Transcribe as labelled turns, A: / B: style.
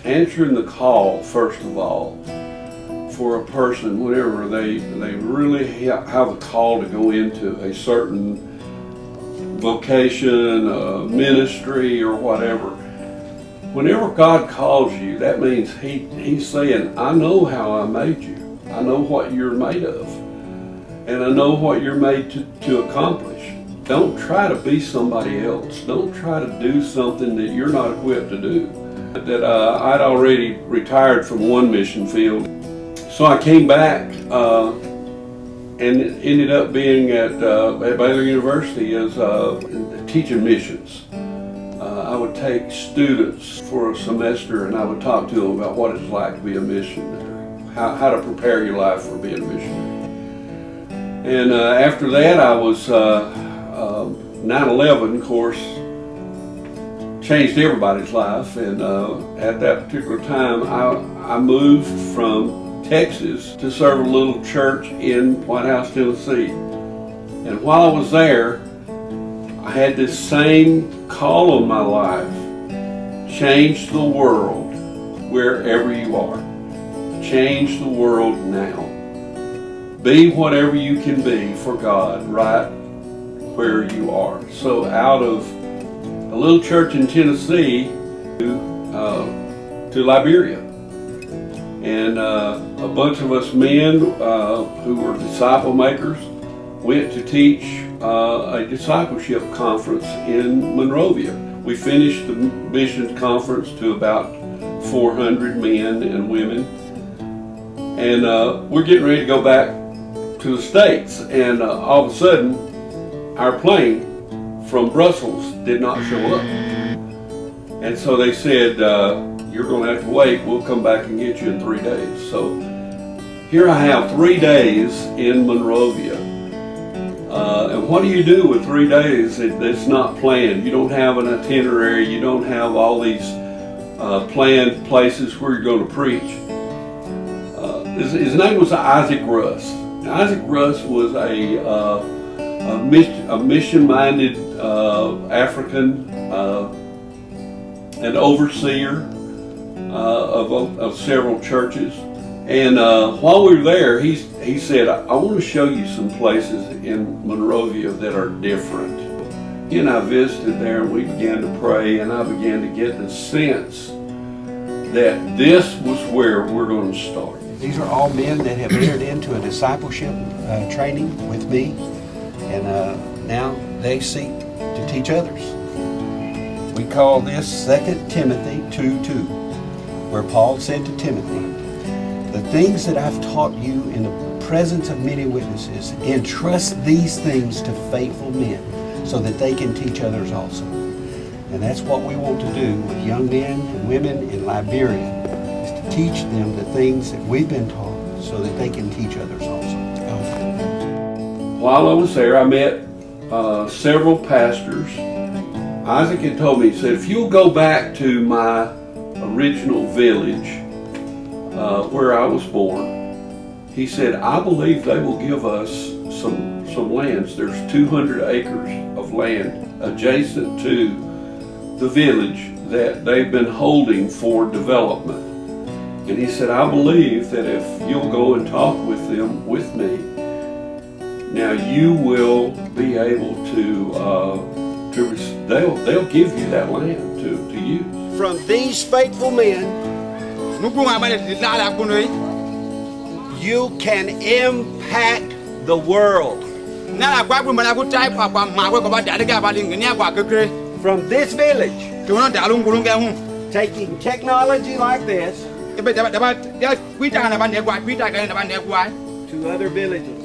A: answering the call, first of all, for a person whenever they really have a call to go into a certain vocation, ministry, or whatever. Whenever God calls you, that means He's saying, I know how I made you. I know what you're made of. And I know what you're made to accomplish. Don't try to be somebody else. Don't try to do something that you're not equipped to do. That I'd already retired from one mission field. So I came back and ended up being at Baylor University as teaching missions. I would take students for a semester and I would talk to them about what it's like to be a missionary, how to prepare your life for being a missionary. And after that, I was 9/11, of course, changed everybody's life. And at that particular time, I moved from Texas to serve a little church in White House, Tennessee. And while I was there, I had this same call on my life: change the world wherever you are. Change the world now. Be whatever you can be for God right where you are. So out of a little church in Tennessee to Liberia. And a bunch of us men who were disciple makers went to teach a discipleship conference in Monrovia. We finished the mission conference to about 400 men and women. And we're getting ready to go back to the States. And all of a sudden, our plane from Brussels did not show up. And so they said, you're going to have to wait. We'll come back and get you in 3 days. So here I have 3 days in Monrovia. And what do you do with 3 days? It's not planned. You don't have an itinerary. You don't have all these planned places where you're going to preach. His name was Isaac Russ. Isaac Russ was a mission-minded African, an overseer of several churches. And while we were there, he said, I want to show you some places in Monrovia that are different. He and I visited there and we began to pray, and I began to get the sense that this was where we're going to start.
B: These are all men that have entered into a discipleship training with me, and now they seek to teach others. We call this 2 Timothy 2:2, where Paul said to Timothy, the things that I've taught you in the presence of many witnesses, entrust these things to faithful men so that they can teach others also. And that's what we want to do with young men and women in Liberia, is to teach them the things that we've been taught so that they can teach others also.
A: While I was there, I met several pastors. Isaac had told me, he said, if you'll go back to my original village where I was born, he said, I believe they will give us some lands. There's 200 acres of land adjacent to the village that they've been holding for development. And he said, I believe that if you'll go and talk with them, with me, now you will be able they'll give you that land to use.
B: From these faithful men, you can impact the world. From this village, taking technology like this to other villages.